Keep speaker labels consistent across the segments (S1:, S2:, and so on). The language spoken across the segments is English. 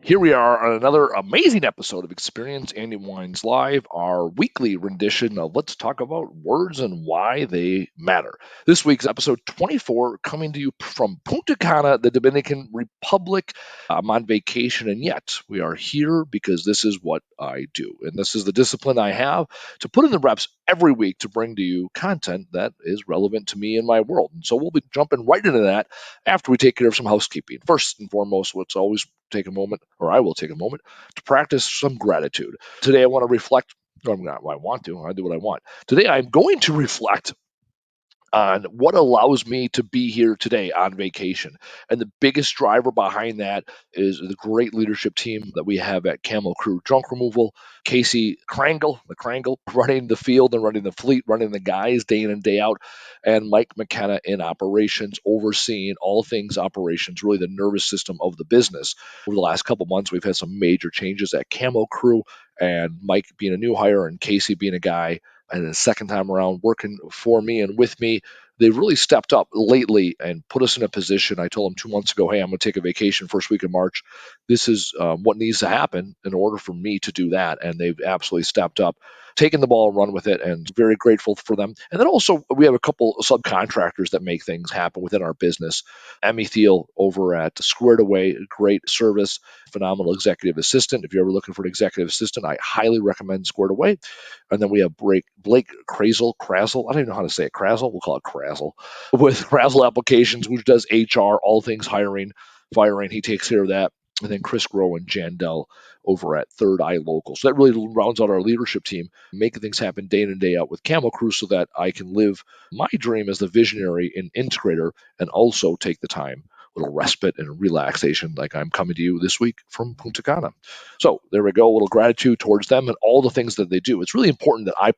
S1: Here we are on another amazing episode of Experience Andy Wines Live, our weekly rendition of Let's Talk About Words and Why They Matter. This week's episode 24 coming to you from Punta Cana, the Dominican Republic. I'm on vacation, and yet we are here because this is what I do. And this is the discipline I have to put in the reps every week to bring to you content that is relevant to me and my world. And so we'll be jumping right into that after we take care of some housekeeping. First and foremost, let's always take a moment, or I will take a moment, to practice some gratitude. Today, I want to reflect. Or I'm not. I want to. I do what I want. Today, I'm going to reflect on what allows me to be here today on vacation. And the biggest driver behind that is the great leadership team that we have at Camel Crew Junk Removal. Casey Krangle, the Krangle, running the field and running the fleet, running the guys day in and day out, and Mike McKenna in operations, overseeing all things operations, really the nervous system of the business. Over the last couple months, we've had some major changes at Camel Crew, and Mike being a new hire and Casey being a guy and the second time around working for me and with me, they've really stepped up lately and put us in a position. I told them 2 months ago, hey, I'm going to take a vacation first week of March. This is what needs to happen in order for me to do that. And they've absolutely stepped up, taken the ball and run with it, and very grateful for them. And then also, we have a couple of subcontractors that make things happen within our business. Emmy Thiel over at Squared Away, great service, phenomenal executive assistant. If you're ever looking for an executive assistant, I highly recommend Squared Away. And then we have Blake Krazel, I don't even know how to say it. Krazel, we'll call it Krazel, with Krazel Applications, which does HR, all things hiring, firing. He takes care of that. And then Chris Grow and Jandel over at Third Eye Local. So that really rounds out our leadership team, making things happen day in and day out with Camel Crew so that I can live my dream as the visionary and integrator and also take the time, a little respite and relaxation like I'm coming to you this week from Punta Cana. So there we go, a little gratitude towards them and all the things that they do. It's really important that I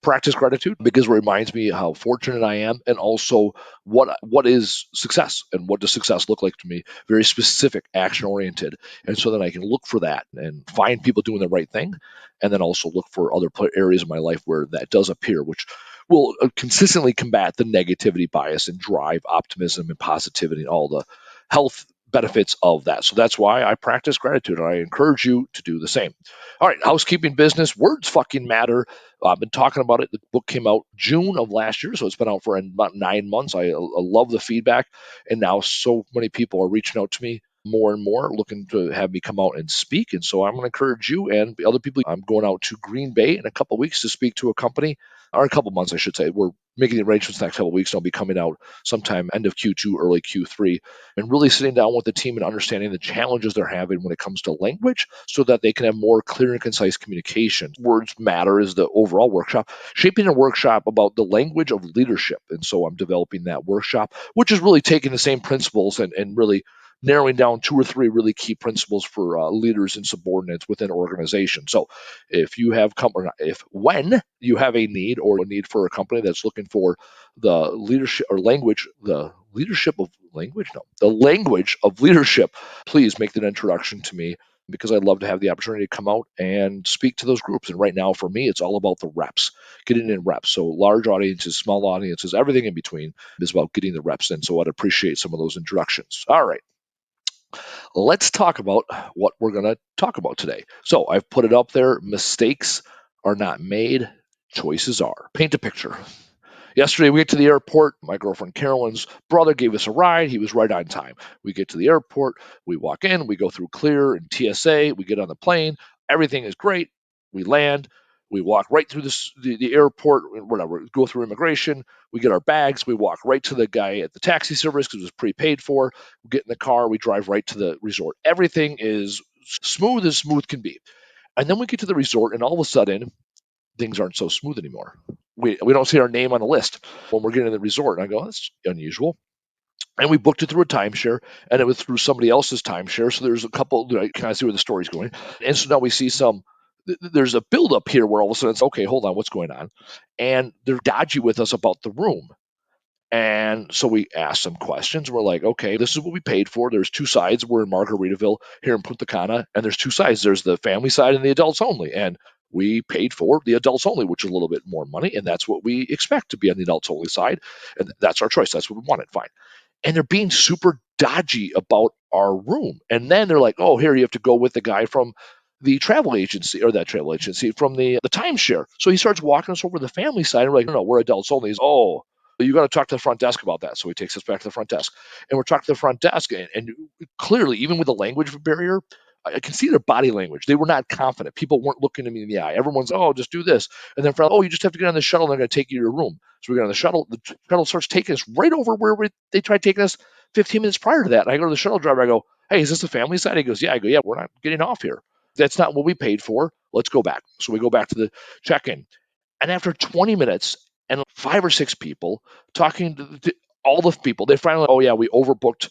S1: practice gratitude because it reminds me how fortunate I am and also what is success and what does success look like to me. Very specific, action oriented. And so then I can look for that and find people doing the right thing and then also look for other areas of my life where that does appear, which will consistently combat the negativity bias and drive optimism and positivity and all the health benefits of that. So that's why I practice gratitude, and I encourage you to do the same. All right, housekeeping business. Words fucking matter. I've been talking about it. The book came out June of last year, so it's been out for about 9 months. I love the feedback, and now so many people are reaching out to me more and more looking to have me come out and speak. And so I'm going to encourage you and the other people. I'm going out to Green Bay in a couple of weeks to speak to a company, or a couple of months, I should say. We're making the arrangements the next couple of weeks. I'll be coming out sometime end of Q2, early Q3, and really sitting down with the team and understanding the challenges they're having when it comes to language so that they can have more clear and concise communication. Words matter is the overall workshop, shaping a workshop about the language of leadership. And so I'm developing that workshop, which is really taking the same principles and really narrowing down 2 or 3 really key principles for leaders and subordinates within organizations. So if you have when you have a need or a need for a company that's looking for the leadership or language, the language of leadership, please make that introduction to me because I'd love to have the opportunity to come out and speak to those groups. And right now, for me, it's all about the reps, getting in reps. So large audiences, small audiences, everything in between is about getting the reps in. So I'd appreciate some of those introductions. All right, let's talk about what we're going to talk about today. So I've put it up there. Mistakes are not made, choices are. Paint a picture. Yesterday, we get to the airport. My girlfriend Carolyn's brother gave us a ride. He was right on time. We get to the airport. We walk in. We go through Clear and TSA. We get on the plane. Everything is great. We land. We walk right through the airport, whatever, go through immigration. We get our bags. We walk right to the guy at the taxi service because it was prepaid for. We get in the car. We drive right to the resort. Everything is smooth as smooth can be. And then we get to the resort, and all of a sudden, things aren't so smooth anymore. We don't see our name on the list when we're getting to the resort. And I go, that's unusual. And we booked it through a timeshare, and it was through somebody else's timeshare. So there's a couple, can I see where the story's going? And so now we see there's a buildup here where all of a sudden it's, okay, hold on, what's going on? And they're dodgy with us about the room. And so we asked some questions. We're like, okay, this is what we paid for. There's 2 sides. We're in Margaritaville here in Punta Cana, and there's 2 sides. There's the family side and the adults only. And we paid for the adults only, which is a little bit more money, and that's what we expect to be on the adults only side. And that's our choice. That's what we wanted. Fine. And they're being super dodgy about our room. And then they're like, oh, here you have to go with the guy from the travel agency or that travel agency from the timeshare. So he starts walking us over to the family side. And we're like, no, we're adults only. He's, oh, you got to talk to the front desk about that. So he takes us back to the front desk, and we're talking to the front desk, and clearly, even with the language barrier, I can see their body language. They were not confident. People weren't looking at me in the eye. Everyone's, oh, just do this. And then, oh, you just have to get on the shuttle. And they're going to take you to your room. So we get on the shuttle. The shuttle starts taking us right over where they tried taking us 15 minutes prior to that. And I go to the shuttle driver. I go, hey, is this the family side? He goes, yeah. I go, yeah, we're not getting off here. That's not what we paid for. Let's go back. So we go back to the check-in. And after 20 minutes and 5 or 6 people talking to all the people, they finally, oh, yeah, we overbooked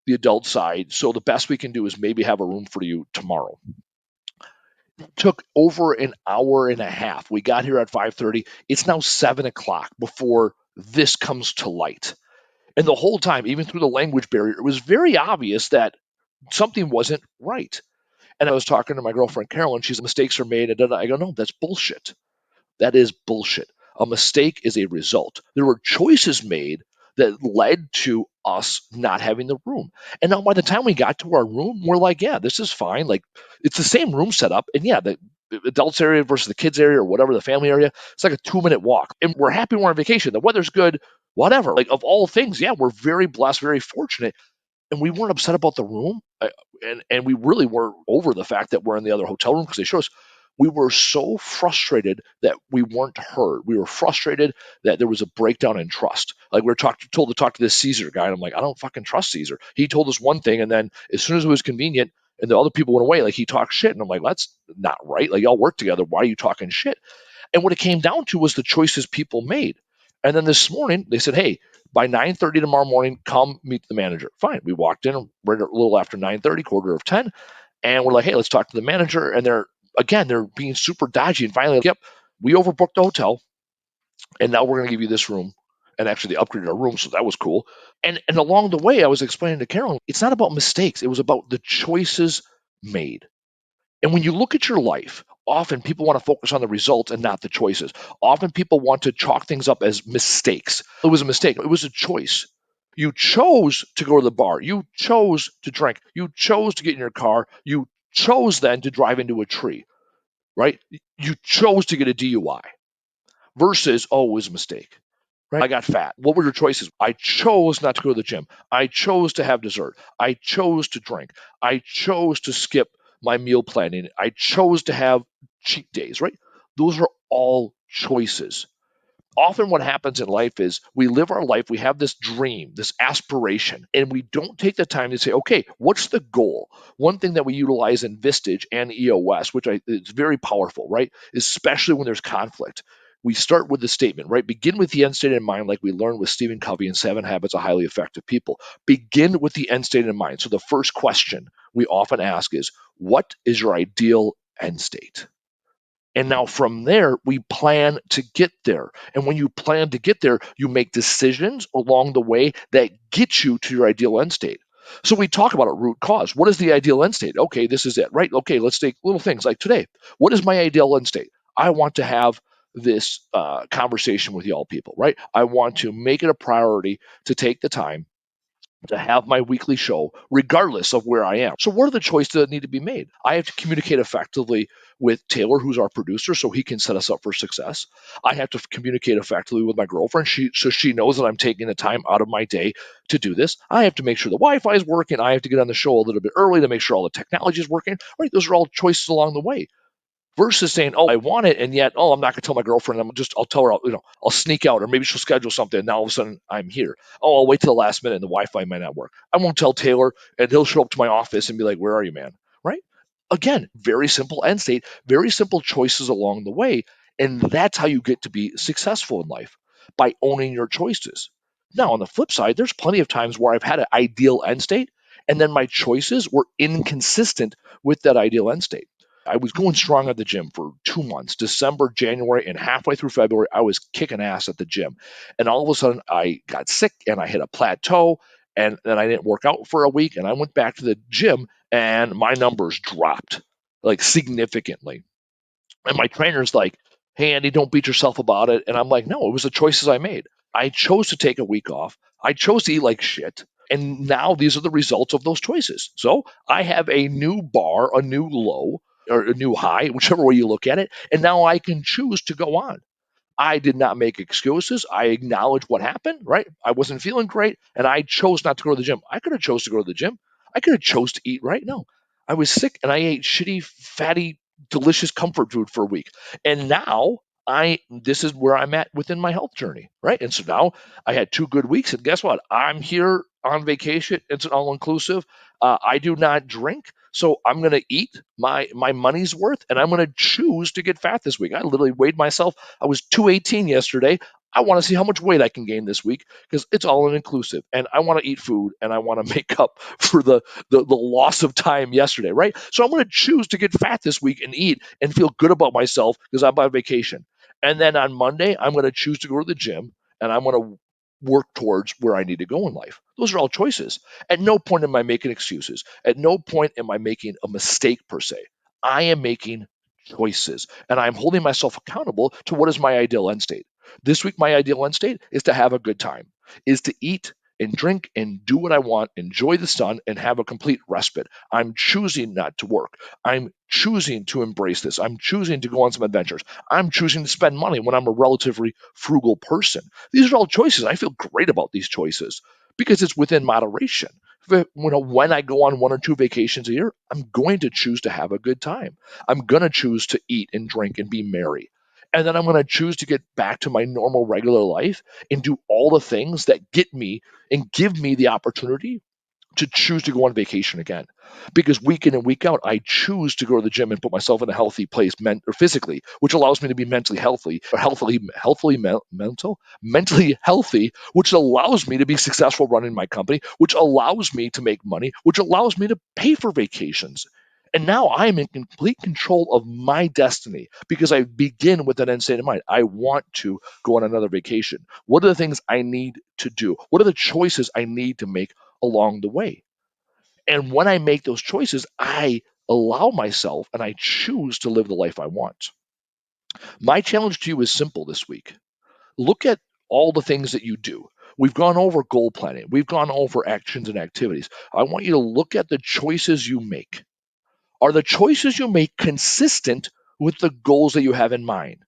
S1: the adult side. So the best we can do is maybe have a room for you tomorrow. It took over an hour and a half. We got here at 5:30. It's now 7 o'clock before this comes to light. And the whole time, even through the language barrier, it was very obvious that something wasn't right. And I was talking to my girlfriend Carolyn. She's mistakes are made. And I go, no, that's bullshit. That is bullshit. A mistake is a result. There were choices made that led to us not having the room. And now by the time we got to our room, we're like, yeah, this is fine. Like it's the same room setup. And yeah, the adults area versus the kids area or whatever, the family area, it's like a 2 minute walk. And we're happy we're on vacation. The weather's good, whatever. Like of all things, yeah, we're very blessed, very fortunate, and we weren't upset about the room, and we really were over the fact that we're in the other hotel room because they showed us. We were so frustrated that we weren't heard. We were frustrated that there was a breakdown in trust. Like we were told to talk to this Caesar guy, and I'm like, I don't fucking trust Caesar. He told us one thing, and then as soon as it was convenient, and the other people went away, like he talked shit, and I'm like, that's not right. Like y'all work together. Why are you talking shit? And what it came down to was the choices people made. And then this morning they said, hey, by 9:30 tomorrow morning, come meet the manager. Fine. We walked in right a little after 9:30, quarter of 10, and we're like, hey, let's talk to the manager. And they're being super dodgy. And finally, like, yep, we overbooked the hotel, and now we're going to give you this room. And actually, they upgraded our room, so that was cool. And along the way, I was explaining to Carolyn, it's not about mistakes. It was about the choices made. And when you look at your life, often people want to focus on the results and not the choices. Often people want to chalk things up as mistakes. It was a mistake. It was a choice. You chose to go to the bar. You chose to drink. You chose to get in your car. You chose then to drive into a tree, right? You chose to get a DUI versus, oh, it was a mistake. Right? I got fat. What were your choices? I chose not to go to the gym. I chose to have dessert. I chose to drink. I chose to skip my meal planning. I chose to have cheat days, right? Those are all choices. Often, what happens in life is we live our life, we have this dream, this aspiration, and we don't take the time to say, okay, what's the goal? One thing that we utilize in Vistage and EOS, which is very powerful, right? Especially when there's conflict. We start with the statement, right? Begin with the end state in mind, like we learned with Stephen Covey in Seven Habits of Highly Effective People. Begin with the end state in mind. So the first question we often ask is, what is your ideal end state? And now from there, we plan to get there. And when you plan to get there, you make decisions along the way that get you to your ideal end state. So we talk about a root cause. What is the ideal end state? Okay, this is it, right? Okay, let's take little things like today. What is my ideal end state? I want to have this conversation with y'all people, right? I want to make it a priority to take the time to have my weekly show, regardless of where I am. So, what are the choices that need to be made? I have to communicate effectively with Taylor, who's our producer, so he can set us up for success. I have to communicate effectively with my girlfriend, so she knows that I'm taking the time out of my day to do this. I have to make sure the Wi-Fi is working. I have to get on the show a little bit early to make sure all the technology is working. Right? Those are all choices along the way versus saying, "Oh, I want it," and yet, "Oh, I'm not going to tell my girlfriend. I'll tell her. I'll sneak out, or maybe she'll schedule something, and now all of a sudden I'm here. Oh, I'll wait till the last minute, and the Wi-Fi might not work. I won't tell Taylor, and he'll show up to my office and be like, "Where are you, man?" Right? Again, very simple end state, very simple choices along the way, and that's how you get to be successful in life by owning your choices. Now, on the flip side, there's plenty of times where I've had an ideal end state, and then my choices were inconsistent with that ideal end state. I was going strong at the gym for 2 months, December, January, and halfway through February, I was kicking ass at the gym. And all of a sudden, I got sick and I hit a plateau. And then I didn't work out for a week. And I went back to the gym and my numbers dropped like significantly. And my trainer's like, hey, Andy, don't beat yourself about it. And I'm like, no, it was the choices I made. I chose to take a week off. I chose to eat like shit. And now these are the results of those choices. So I have a new bar, a new low, or a new high, whichever way you look at it. And now I can choose to go on. I did not make excuses. I acknowledged what happened, right? I wasn't feeling great and I chose not to go to the gym. I could have chose to go to the gym. I could have chose to eat right. No. I was sick and I ate shitty, fatty, delicious comfort food for a week. And now I this is where I'm at within my health journey, right? And so now I had 2 good weeks and guess what? I'm here on vacation. It's an all inclusive. I do not drink. So I'm going to eat my money's worth and I'm going to choose to get fat this week. I literally weighed myself. I was 218 yesterday. I want to see how much weight I can gain this week because it's all inclusive. And I want to eat food and I want to make up for the loss of time yesterday, right? So I'm going to choose to get fat this week and eat and feel good about myself because I'm on vacation. And then on Monday, I'm going to choose to go to the gym and I'm going to work towards where I need to go in life. Those are all choices. At no point am I making excuses. At no point am I making a mistake per se. I am making choices and I'm holding myself accountable to what is my ideal end state. This week, my ideal end state is to have a good time, is to eat and drink and do what I want, enjoy the sun, and have a complete respite. I'm choosing not to work. I'm choosing to embrace this. I'm choosing to go on some adventures. I'm choosing to spend money when I'm a relatively frugal person. These are all choices. I feel great about these choices because it's within moderation. When I go on 1 or 2 vacations a year, I'm going to choose to have a good time. I'm going to choose to eat and drink and be merry. And then I'm going to choose to get back to my normal, regular life and do all the things that get me and give me the opportunity to choose to go on vacation again. Because week in and week out, I choose to go to the gym and put myself in a healthy place or physically, which allows me to be mentally healthy, or mentally healthy, which allows me to be successful running my company, which allows me to make money, which allows me to pay for vacations. And now I'm in complete control of my destiny because I begin with an end state in mind. I want to go on another vacation. What are the things I need to do? What are the choices I need to make along the way? And when I make those choices, I allow myself and I choose to live the life I want. My challenge to you is simple this week. Look at all the things that you do. We've gone over goal planning, we've gone over actions and activities. I want you to look at the choices you make. Are the choices you make consistent with the goals that you have in mind?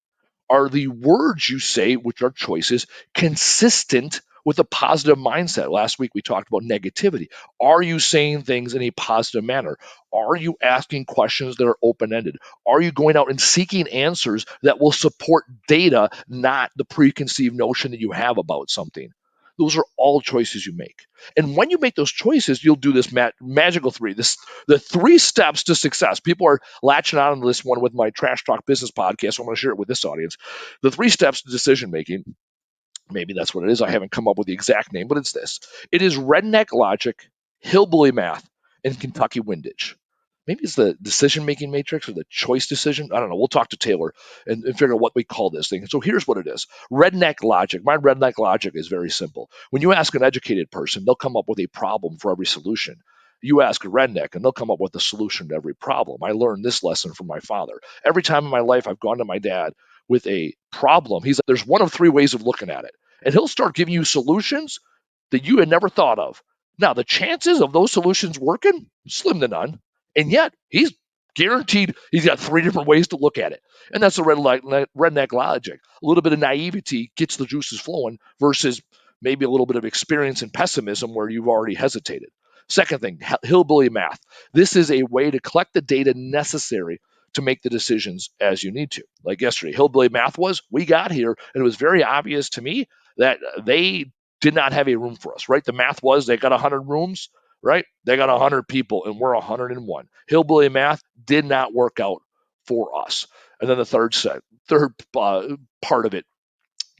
S1: Are the words you say, which are choices, consistent with a positive mindset? Last week we talked about negativity. Are you saying things in a positive manner? Are you asking questions that are open ended? Are you going out and seeking answers that will support data, not the preconceived notion that you have about something? Those are all choices you make. And when you make those choices, you'll do this magical three, the 3 steps to success. People are latching on to this one with my Trash Talk Business podcast. So I'm going to share it with this audience. The 3 steps to decision making, maybe that's what it is. I haven't come up with the exact name, but it's this. It is redneck logic, hillbilly math, and Kentucky windage. Maybe it's the decision making matrix or the choice decision. I don't know. We'll talk to Taylor and figure out what we call this thing. So here's what it is redneck logic. My redneck logic is very simple. When you ask an educated person, they'll come up with a problem for every solution. You ask a redneck, and they'll come up with a solution to every problem. I learned this lesson from my father. Every time in my life I've gone to my dad with a problem, there's one of 3 ways of looking at it. And he'll start giving you solutions that you had never thought of. Now, the chances of those solutions working, slim to none. And yet, he's guaranteed he's got 3 different ways to look at it. And that's the redneck logic. A little bit of naivety gets the juices flowing versus maybe a little bit of experience and pessimism where you've already hesitated. Second thing, hillbilly math. This is a way to collect the data necessary to make the decisions as you need to. Like yesterday, hillbilly math was we got here, and it was very obvious to me that they did not have a room for us, right? The math was they got 100 rooms, right? They got 100 people, and we're 101. Hillbilly math did not work out for us. And then the third part of it,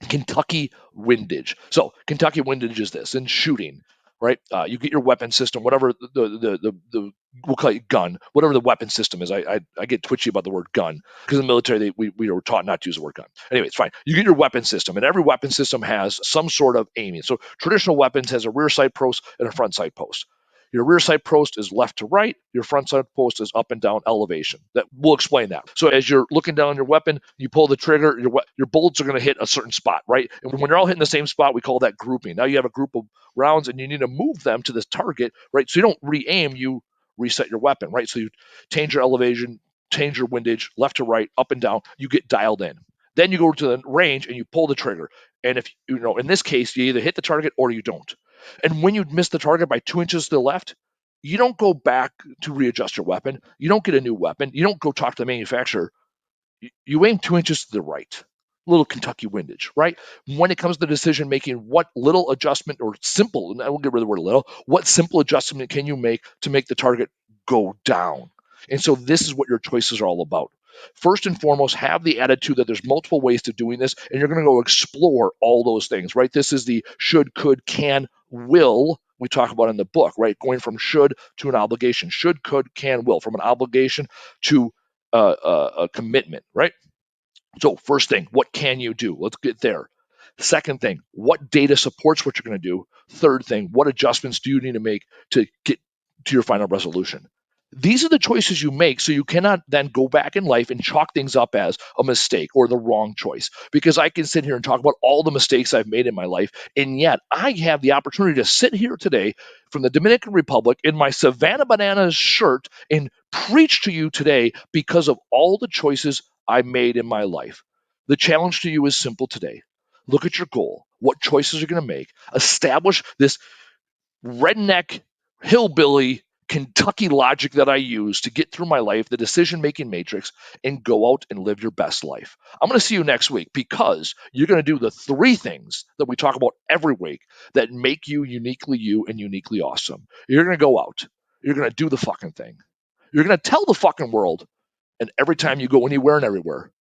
S1: Kentucky windage. So Kentucky windage is this in shooting, right? You get your weapon system, whatever the we'll call it gun, whatever the weapon system is. I get twitchy about the word gun because in the military we were taught not to use the word gun. Anyway, it's fine. You get your weapon system, and every weapon system has some sort of aiming. So traditional weapons has a rear sight post and a front sight post. Your rear sight post is left to right. Your front sight post is up and down elevation. That we'll explain that. So as you're looking down your weapon, you pull the trigger. Your bullets are going to hit a certain spot, right? And when they're all hitting the same spot, we call that grouping. Now you have a group of rounds, and you need to move them to this target, right? So you don't re-aim. You reset your weapon, right? So you change your elevation, change your windage, left to right, up and down. You get dialed in. Then you go to the range and you pull the trigger. And if in this case, you either hit the target or you don't. And when you miss the target by 2 inches to the left, you don't go back to readjust your weapon. You don't get a new weapon. You don't go talk to the manufacturer. You aim 2 inches to the right. Little Kentucky windage, right? When it comes to decision making, what little adjustment or simple, and I will get rid of the word little, what simple adjustment can you make to make the target go down? And so this is what your choices are all about. First and foremost, have the attitude that there's multiple ways to doing this, and you're going to go explore all those things, right? This is the should, could, can, will we talk about in the book, right? Going from should to an obligation. Should, could, can, will. From an obligation to a commitment, right? So, first thing, what can you do? Let's get there. Second thing, what data supports what you're going to do? Third thing, what adjustments do you need to make to get to your final resolution? These are the choices you make, so you cannot then go back in life and chalk things up as a mistake or the wrong choice. Because I can sit here and talk about all the mistakes I've made in my life, and yet I have the opportunity to sit here today from the Dominican Republic in my Savannah Bananas shirt and preach to you today because of all the choices I made in my life. The challenge to you is simple today. Look at your goal. What choices you're going to make. Establish this redneck, hillbilly, Kentucky logic that I use to get through my life, the decision making matrix, and go out and live your best life. I'm going to see you next week because you're going to do the 3 things that we talk about every week that make you uniquely you and uniquely awesome. You're going to go out, you're going to do the fucking thing, you're going to tell the fucking world, and every time you go anywhere and everywhere,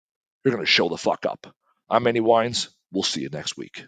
S1: you're going to show the fuck up. I'm Andy Wines. We'll see you next week.